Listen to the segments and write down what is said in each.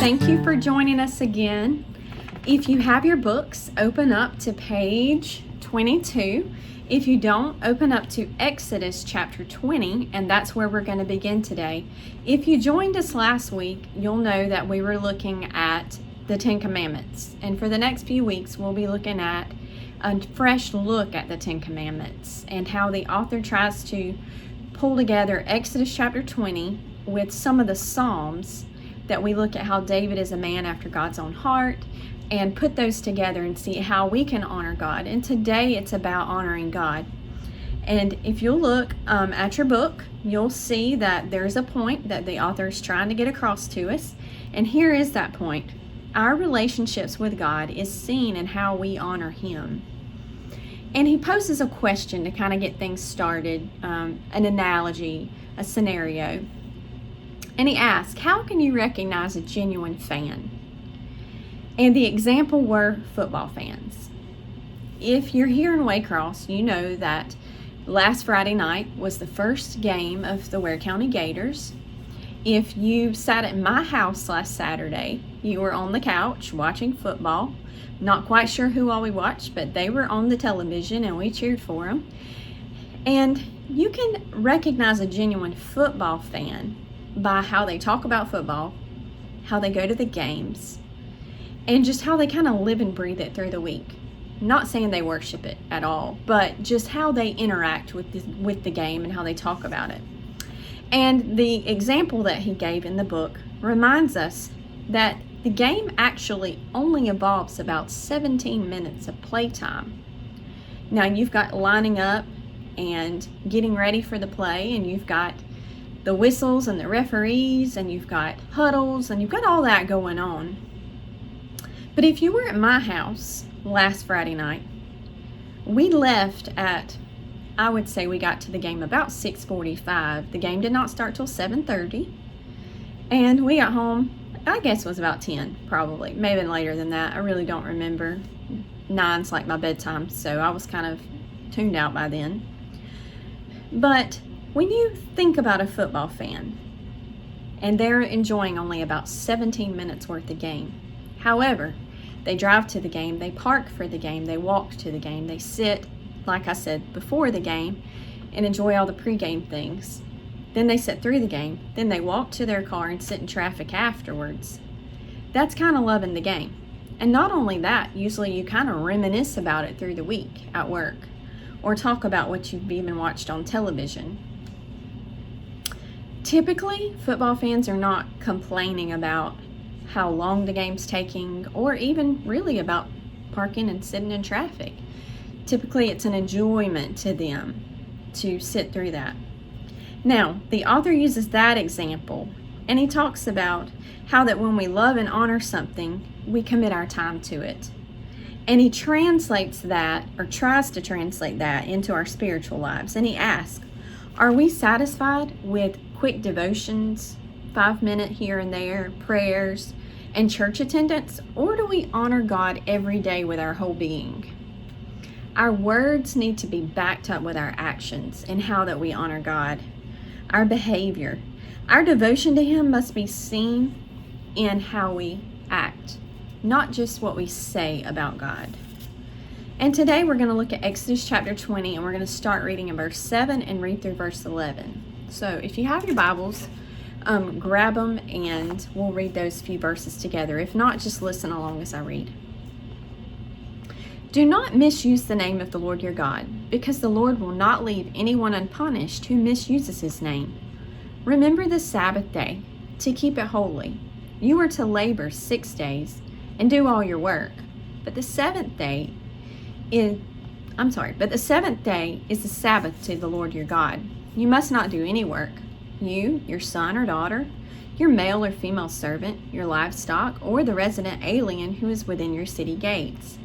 Thank you for joining us again. If you have your books, open up to page 22. If you don't, open up to Exodus chapter 20, and that's where we're going to begin today. If you joined us last week, you'll know that we were looking at the Ten Commandments. And for the next few weeks, we'll be looking at a fresh look at the Ten Commandments and how the author tries to pull together Exodus chapter 20 with some of the Psalms, that we look at how David is a man after God's own heart, and put those together and see how we can honor God. And today it's about honoring God. And if you'll look at your book, you'll see that there's a point that the author is trying to get across to us. And here is that point. Our relationships with God is seen in how we honor Him. And he poses a question to kind of get things started, an analogy, a scenario. And he asks, how can you recognize a genuine fan? And the example were football fans. If you're here in Waycross, you know that last Friday night was the first game of the Ware County Gators. If you sat at my house last Saturday, you were on the couch watching football. Not quite sure who all we watched, but they were on the television and we cheered for them. And you can recognize a genuine football fan by how they talk about football, how they go to the games, and just how they kind of live and breathe it through the week. Not saying they worship it at all, but just how they interact with the game and how they talk about it. And the example that he gave in the book reminds us that the game actually only involves about 17 minutes of playtime. Now you've got lining up and getting ready for the play, and you've got the whistles and the referees, and you've got huddles, and you've got all that going on. But if you were at my house last Friday night, we left at, I would say we got to the game about 6:45. The game did not start till 7:30. And we got home, I guess it was about 10, probably. Maybe later than that. I really don't remember. 9's like my bedtime, so I was kind of tuned out by then. But when you think about a football fan, and they're enjoying only about 17 minutes worth of game. However, they drive to the game, they park for the game, they walk to the game, they sit, like I said, before the game and enjoy all the pregame things. Then they sit through the game, then they walk to their car and sit in traffic afterwards. That's kind of loving the game. And not only that, usually you kind of reminisce about it through the week at work, or talk about what you've even watched on television. Typically, football fans are not complaining about how long the game's taking, or even really about parking and sitting in traffic. Typically, it's an enjoyment to them to sit through that. Now, the author uses that example, and he talks about how that when we love and honor something, we commit our time to it. And he translates that, or tries to translate that, into our spiritual lives. And he asks, are we satisfied with quick devotions, 5-minute here and there, prayers, and church attendance, or do we honor God every day with our whole being? Our words need to be backed up with our actions and how that we honor God. Our behavior, our devotion to Him must be seen in how we act, not just what we say about God. And today we're going to look at Exodus chapter 20, and we're going to start reading in verse 7 and read through verse 11. So if you have your Bibles, grab them and we'll read those few verses together. If not, just listen along as I read. Do not misuse the name of the Lord your God, because the Lord will not leave anyone unpunished who misuses His name. Remember the Sabbath day to keep it holy. You are to labor 6 days and do all your work, but the seventh day is the Sabbath to the Lord your God. You must not do any work. You, your son or daughter, your male or female servant, your livestock, or the resident alien who is within your city gates.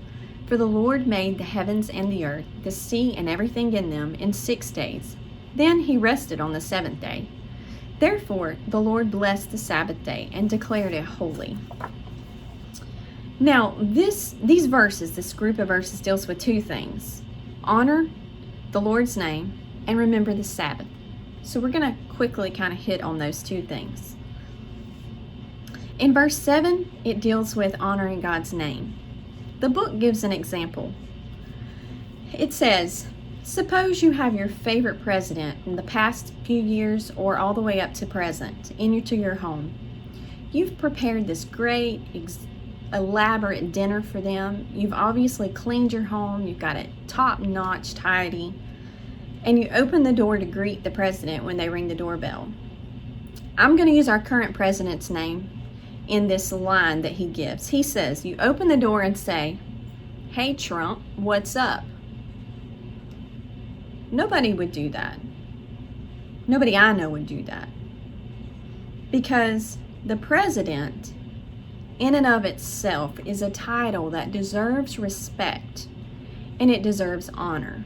For the Lord made the heavens and the earth, the sea and everything in them, in 6 days. Then He rested on the seventh day. Therefore the Lord blessed the Sabbath day and declared it holy. Now, this group of verses deals with two things. Honor the Lord's name and remember the Sabbath. So we're going to quickly kind of hit on those two things. In verse 7, it deals with honoring God's name. The book gives an example. It says, suppose you have your favorite president in the past few years or all the way up to present to your home. You've prepared this great, elaborate dinner for them. You've obviously cleaned your home. You've got it top-notch, tidy. And you open the door to greet the president when they ring the doorbell. I'm going to use our current president's name in this line that he gives. He says, you open the door and say, "Hey Trump, what's up?" Nobody would do that. Nobody I know would do that. Because the president, in and of itself, is a title that deserves respect and it deserves honor.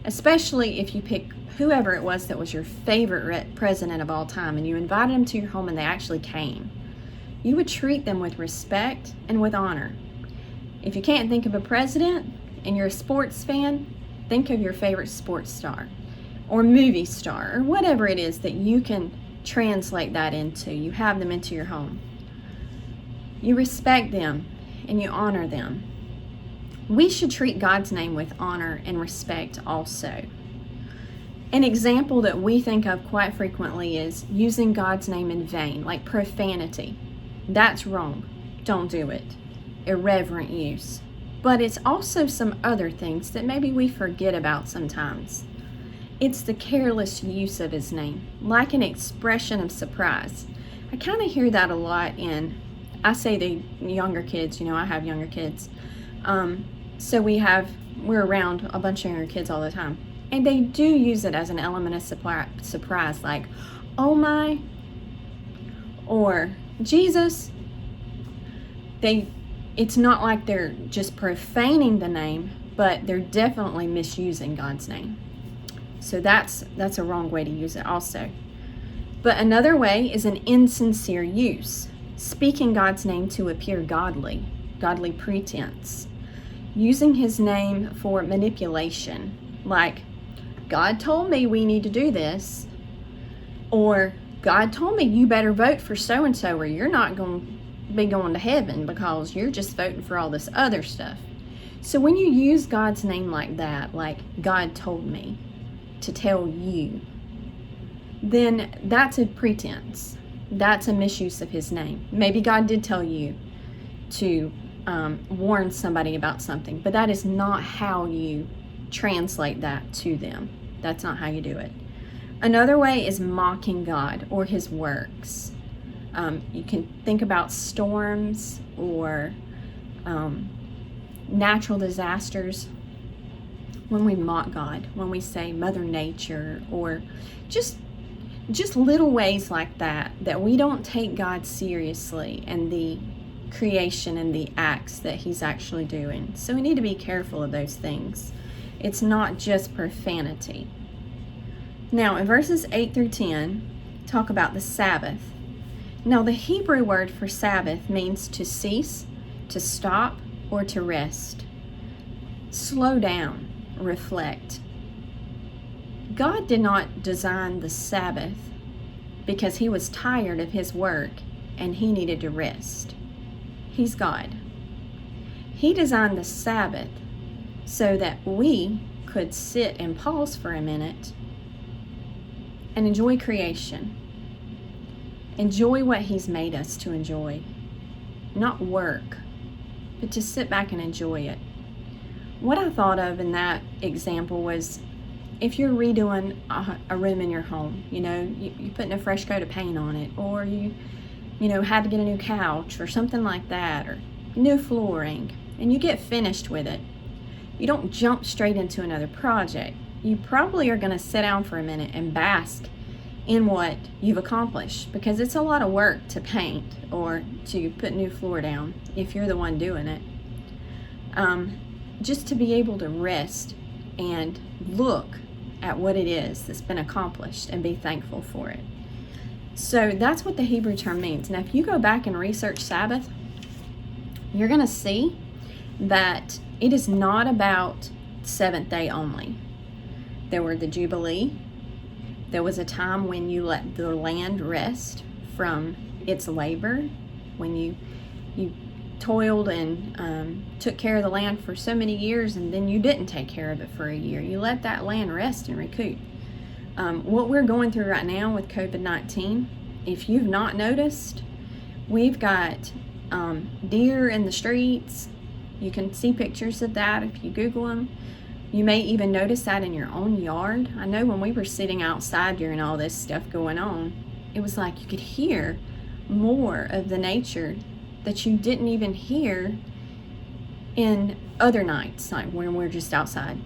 Especially if you pick whoever it was that was your favorite president of all time and you invited them to your home and they actually came. You would treat them with respect and with honor. If you can't think of a president and you're a sports fan, think of your favorite sports star or movie star or whatever it is that you can translate that into. You have them into your home. You respect them and you honor them. We should treat God's name with honor and respect also. An example that we think of quite frequently is using God's name in vain, like profanity. That's wrong. Don't do it. Irreverent use. But it's also some other things that maybe we forget about sometimes. It's the careless use of his name, like an expression of surprise. I kind of hear that a lot I say the younger kids, I have younger kids. So we're around a bunch of younger kids all the time. And they do use it as an element of surprise, like, "Oh my," or "Jesus." It's not like they're just profaning the name, but they're definitely misusing God's name. So that's a wrong way to use it also. But another way is an insincere use, speaking God's name to appear godly pretense, using his name for manipulation, like, "God told me we need to do this," or "God told me you better vote for so-and-so or you're not going to be going to heaven because you're just voting for all this other stuff." So when you use God's name like that, like "God told me to tell you," then that's a pretense. That's a misuse of his name. Maybe God did tell you to warn somebody about something, but that is not how you translate that to them. That's not how you do it. Another way is mocking God or his works. You can think about storms or natural disasters. When we mock God, when we say Mother Nature, or just little ways like that we don't take God seriously and the creation and the acts that he's actually doing. So we need to be careful of those things. It's not just profanity. Now in verses 8 through 10, talk about the Sabbath. Now the Hebrew word for Sabbath means to cease, to stop, or to rest. Slow down, reflect. God did not design the Sabbath because he was tired of his work and he needed to rest. He's God. He designed the Sabbath so that we could sit and pause for a minute and enjoy creation. Enjoy what he's made us to enjoy. Not work, but to sit back and enjoy it. What I thought of in that example was if you're redoing a room in your home, you're putting a fresh coat of paint on it, or you had to get a new couch or something like that, or new flooring, and you get finished with it. You don't jump straight into another project. You probably are going to sit down for a minute and bask in what you've accomplished, because it's a lot of work to paint or to put new floor down if you're the one doing it. Just to be able to rest and look at what it is that's been accomplished and be thankful for it. So that's what the Hebrew term means. Now if you go back and research Sabbath, you're going to see that it is not about seventh day only. There were the Jubilee. There was a time when you let the land rest from It's labor. When you toiled and took care of the land for so many years, and then you didn't take care of it for a year. You let that land rest and recoup. What we're going through right now with COVID-19, if you've not noticed, we've got deer in the streets. You can see pictures of that if you Google them. You may even notice that in your own yard. I know when we were sitting outside during all this stuff going on, it was like you could hear more of the nature that you didn't even hear in other nights, like when we're just outside.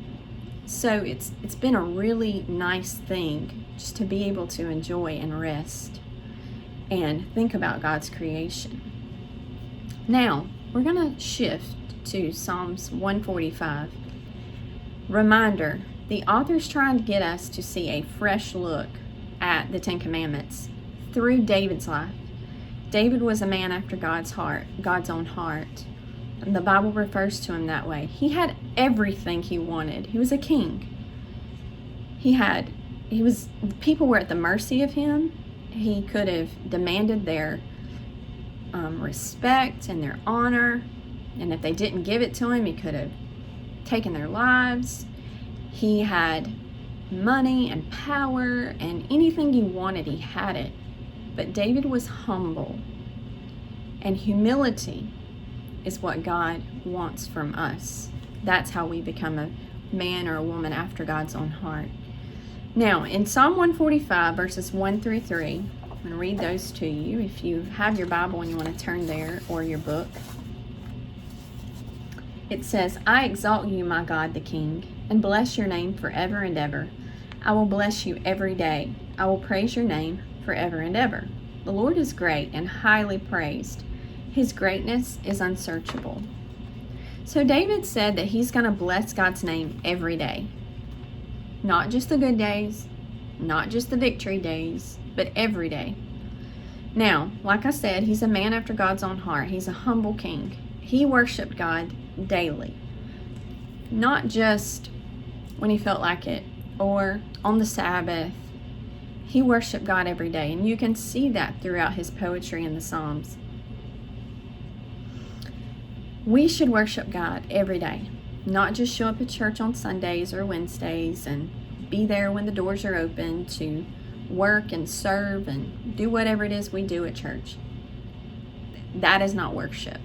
So it's been a really nice thing just to be able to enjoy and rest and think about God's creation. Now, we're going to shift to Psalms 145. Reminder, the author's trying to get us to see a fresh look at the Ten Commandments through David's life. David was a man after God's own heart. And the Bible refers to him that way. He had everything he wanted. He was a king. People were at the mercy of him. He could have demanded their respect and their honor. And if they didn't give it to him, he could have taken their lives. He had money and power, and anything he wanted, he had it. But David was humble. And humility is what God wants from us. That's how we become a man or a woman after God's own heart. Now, in Psalm 145, verses 1 through 3, I'm going to read those to you if you have your Bible and you want to turn there, or your book. It says, I exalt you, my God the King, and bless your name forever and ever. I will bless you every day. I will praise your name forever and ever. The Lord is great and highly praised. His greatness is unsearchable. So David said that he's going to bless God's name every day. Not just the good days, not just the victory days, but every day. Now, like I said, he's a man after God's own heart. He's a humble king. He worshiped God daily. Not just when he felt like it or on the Sabbath. He worshiped God every day, and you can see that throughout his poetry in the Psalms. We should worship God every day, not just show up at church on Sundays or Wednesdays and be there when the doors are open to work and serve and do whatever it is we do at church. That is not worship.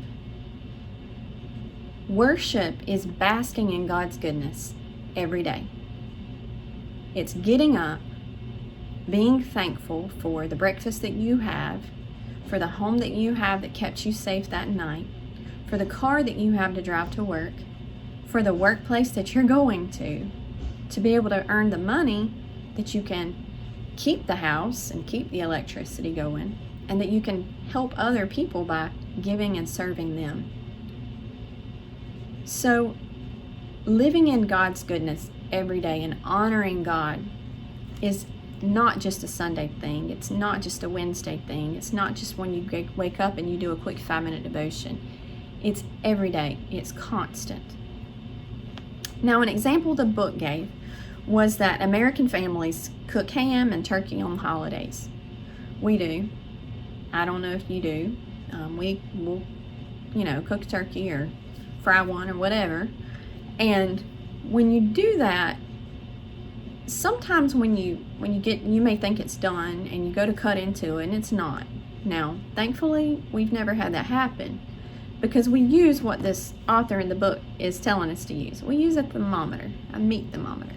Worship is basking in God's goodness every day. It's getting up, being thankful for the breakfast that you have, for the home that you have that kept you safe that night, for the car that you have to drive to work, for the workplace that you're going to be able to earn the money that you can keep the house and keep the electricity going, and that you can help other people by giving and serving them. So, living in God's goodness every day and honoring God is not just a Sunday thing. It's not just a Wednesday thing. It's not just when you wake up and you do a quick 5-minute devotion. It's every day. It's constant. Now, an example the book gave was that American families cook ham and turkey on holidays. We do. I don't know if you do. We will, cook turkey or fry one or whatever. And when you do that, sometimes when you may think it's done and you go to cut into it and it's not. Now, thankfully, we've never had that happen, because we use what this author in the book is telling us to use. We use a thermometer, a meat thermometer.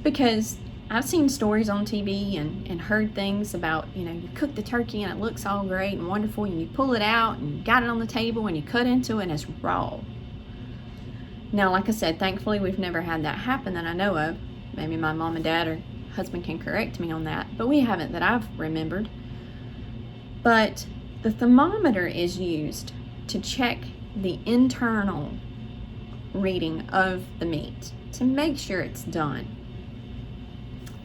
Because I've seen stories on TV and heard things about, you cook the turkey and it looks all great and wonderful, and you pull it out and you got it on the table and you cut into it and it's raw. Now, like I said, thankfully we've never had that happen that I know of. Maybe my mom and dad or husband can correct me on that, but we haven't that I've remembered. But the thermometer is used to check the internal reading of the meat to make sure it's done.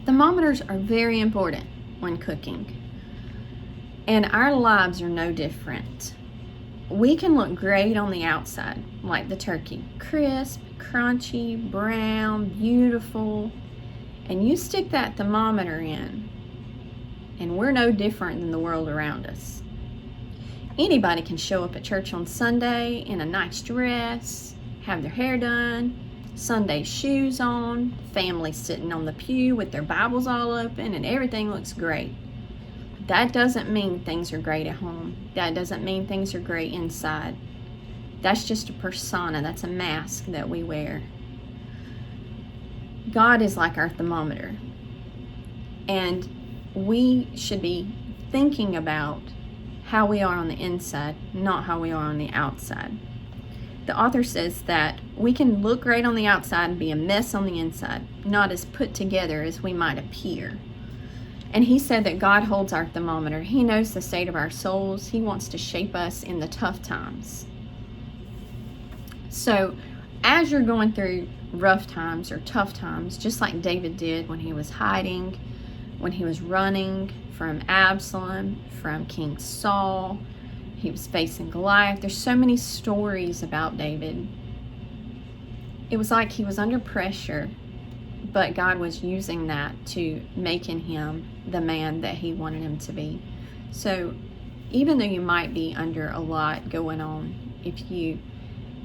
Thermometers are very important when cooking, and our lives are no different. We can look great on the outside, like the turkey, crisp, crunchy, brown, beautiful, and you stick that thermometer in, and we're no different than the world around us. Anybody can show up at church on Sunday in a nice dress, have their hair done, Sunday shoes on, family sitting on the pew with their Bibles all open, and everything looks great. That doesn't mean things are great at home. That doesn't mean things are great inside. That's just a persona. That's a mask that we wear. God is like our thermometer. And we should be thinking about how we are on the inside, not how we are on the outside. The author says that we can look great on the outside and be a mess on the inside, not as put together as we might appear. And he said that God holds our thermometer. He knows the state of our souls. He wants to shape us in the tough times. So as you're going through rough times or tough times, just like David did when he was hiding, when he was running from Absalom, from King Saul, he was facing Goliath. There's so many stories about David. It was like he was under pressure, but God was using that to make in him the man that he wanted him to be. So even though you might be under a lot going on, if you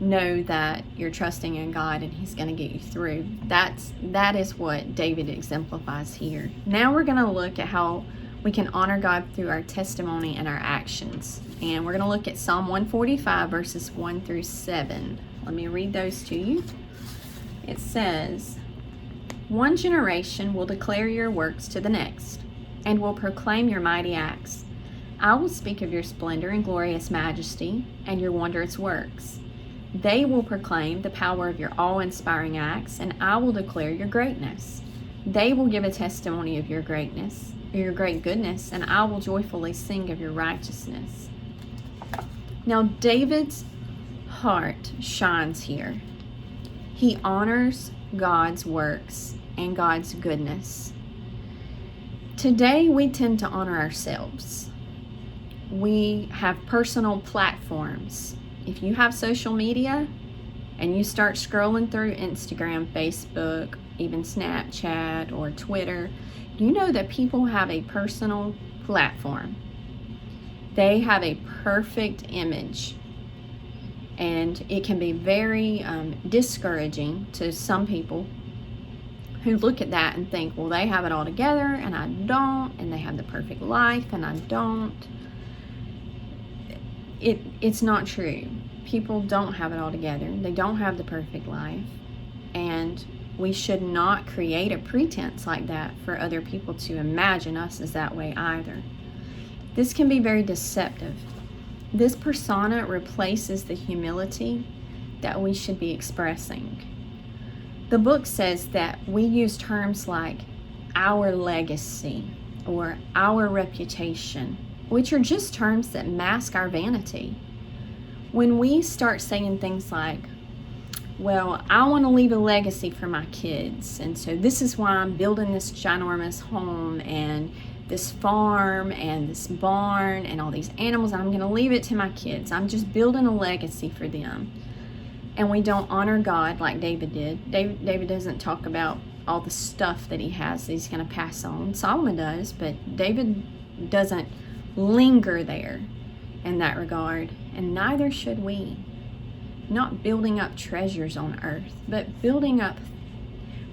know that you're trusting in God and he's going to get you through, that is what David exemplifies here. Now we're going to look at how we can honor God through our testimony and our actions. And we're going to look at Psalm 145 verses 1 through 7. Let me read those to you. It says, "One generation will declare your works to the next, and will proclaim your mighty acts. I will speak of your splendor and glorious majesty, and your wondrous works. They will proclaim the power of your awe-inspiring acts, and I will declare your greatness. They will give a testimony of your greatness, your great goodness, and I will joyfully sing of your righteousness." Now, David's heart shines here. He honors God's works and God's goodness. Today, we tend to honor ourselves. We have personal platforms. If you have social media and you start scrolling through Instagram, Facebook, even Snapchat or Twitter, you know that people have a personal platform. They have a perfect image, and it can be very discouraging to some people who look at that and think, well, they have it all together and I don't, and they have the perfect life and I don't. It's not true. People don't have it all together. They don't have the perfect life, and we should not create a pretense like that for other people to imagine us as that way either. This can be very deceptive. This persona replaces the humility that we should be expressing. The book says that we use terms like our legacy or our reputation, which are just terms that mask our vanity. When we start saying things like, well, I want to leave a legacy for my kids, and so this is why I'm building this ginormous home and this farm and this barn and all these animals, and I'm going to leave it to my kids. I'm just building a legacy for them. And we don't honor God like David did. David doesn't talk about all the stuff that he has that he's going to pass on. Solomon does, but David doesn't linger there in that regard, and neither should we. Not building up treasures on earth, but building up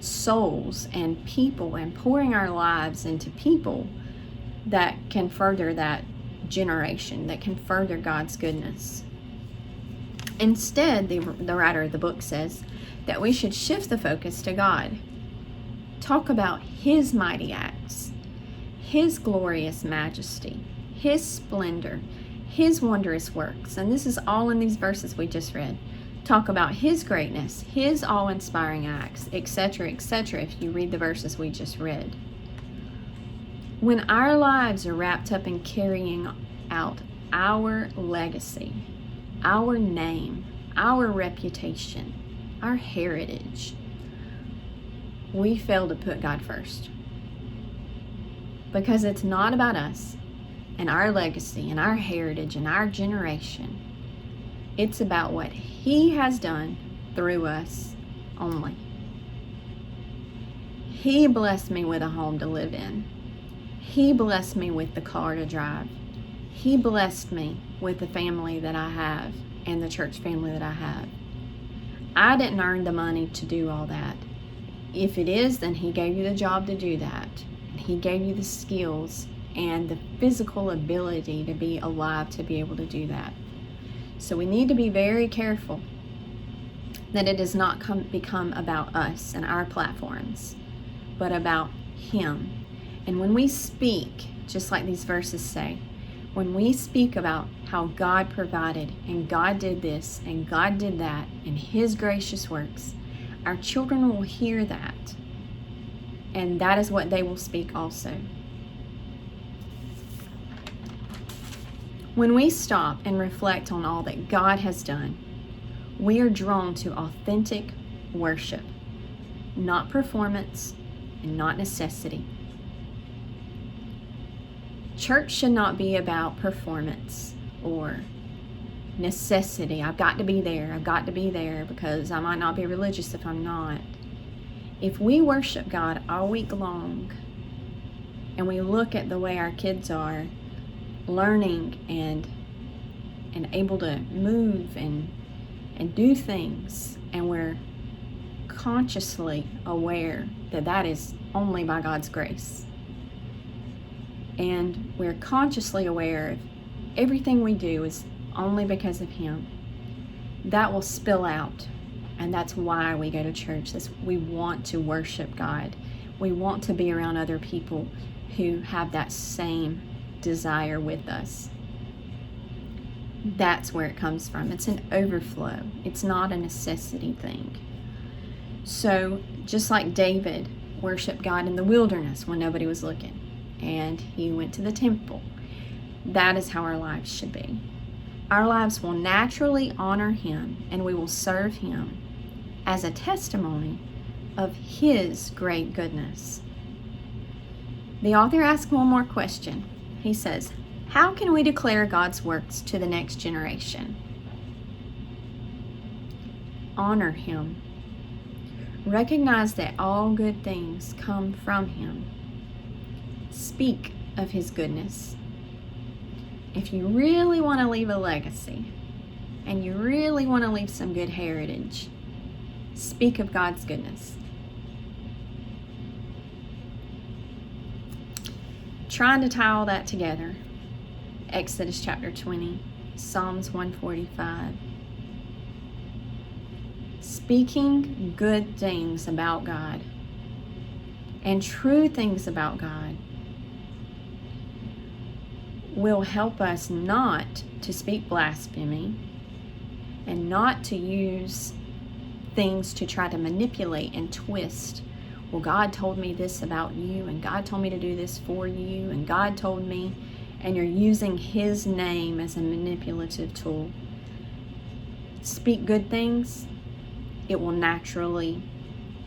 souls and people and pouring our lives into people that can further that generation, that can further God's goodness. Instead, the writer of the book says that we should shift the focus to God. Talk about His mighty acts, His glorious majesty, His splendor, His wondrous works. And this is all in these verses we just read. Talk about His greatness, His awe-inspiring acts, etc., etc., if you read the verses we just read. When our lives are wrapped up in carrying out our legacy, our name, our reputation, our heritage, we fail to put God first. Because it's not about us and our legacy and our heritage and our generation. It's about what He has done through us only. He blessed me with a home to live in. He blessed me with the car to drive. He blessed me with the family that I have and the church family that I have. I didn't earn the money to do all that. If it is, then He gave you the job to do that. And He gave you the skills and the physical ability to be alive to be able to do that. So we need to be very careful that it does not become about us and our platforms, but about Him. And when we speak, just like these verses say, when we speak about how God provided and God did this and God did that in His gracious works, our children will hear that, and that is what they will speak also. When we stop and reflect on all that God has done, we are drawn to authentic worship, not performance and not necessity. Church should not be about performance or necessity. I've got to be there because I might not be religious if I'm not. If we worship God all week long and we look at the way our kids are learning and able to move and do things, and we're consciously aware that that is only by God's grace, and we're consciously aware of everything we do is only because of Him, that will spill out. And that's why we go to church. We want to worship God. We want to be around other people who have that same desire with us. That's where it comes from. It's an overflow. It's not a necessity thing. So just like David worshiped God in the wilderness when nobody was looking, and he went to the temple, that is how our lives should be. Our lives will naturally honor Him, and we will serve Him as a testimony of His great goodness. The author asks one more question. He says, how can we declare God's works to the next generation? Honor Him. Recognize that all good things come from Him. Speak of His goodness. If you really want to leave a legacy and you really want to leave some good heritage, speak of God's goodness. Trying to tie all that together, Exodus chapter 20, Psalms 145. Speaking good things about God and true things about God will help us not to speak blasphemy and not to use things to try to manipulate and twist. Well, God told me this about you, and God told me to do this for you, and God told me, and you're using His name as a manipulative tool. Speak good things. It will naturally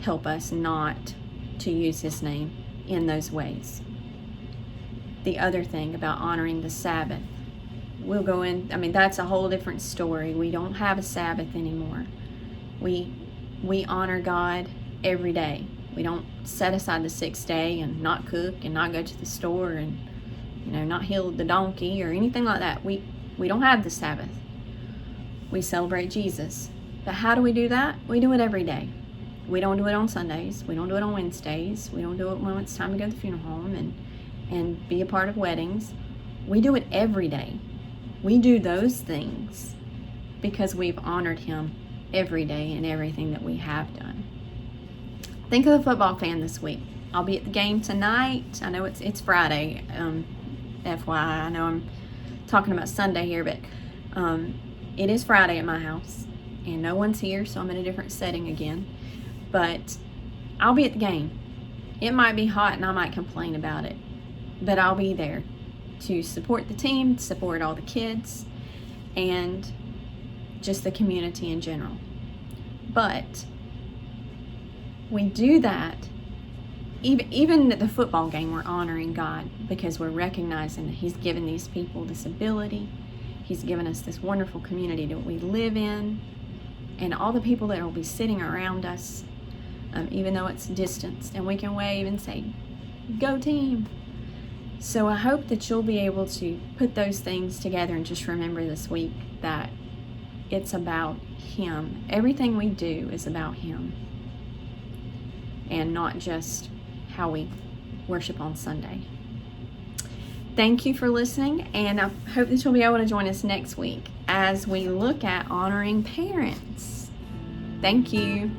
help us not to use His name in those ways. The other thing about honoring the Sabbath, we'll go in, that's a whole different story. We don't have a Sabbath anymore. We honor God every day. We don't set aside the 6th day and not cook and not go to the store and not heal the donkey or anything like that. We don't have the Sabbath. We celebrate Jesus. But how do we do that? We do it every day. We don't do it on Sundays. We don't do it on Wednesdays. We don't do it when it's time to go to the funeral home and be a part of weddings. We do it every day. We do those things because we've honored Him every day in everything that we have done. Think of the football fan this week. I'll be at the game tonight. I know it's Friday. FYI, I know I'm talking about Sunday here, but it is Friday at my house, and no one's here, so I'm in a different setting again. But I'll be at the game. It might be hot, and I might complain about it, but I'll be there to support the team, support all the kids, and just the community in general. But we do that, even at the football game, we're honoring God because we're recognizing that He's given these people this ability. He's given us this wonderful community that we live in, and all the people that will be sitting around us, even though it's distanced, and we can wave and say, "Go team." So I hope that you'll be able to put those things together and just remember this week that it's about Him. Everything we do is about Him, and not just how we worship on Sunday. Thank you for listening, and I hope that you'll be able to join us next week as we look at honoring parents. Thank you.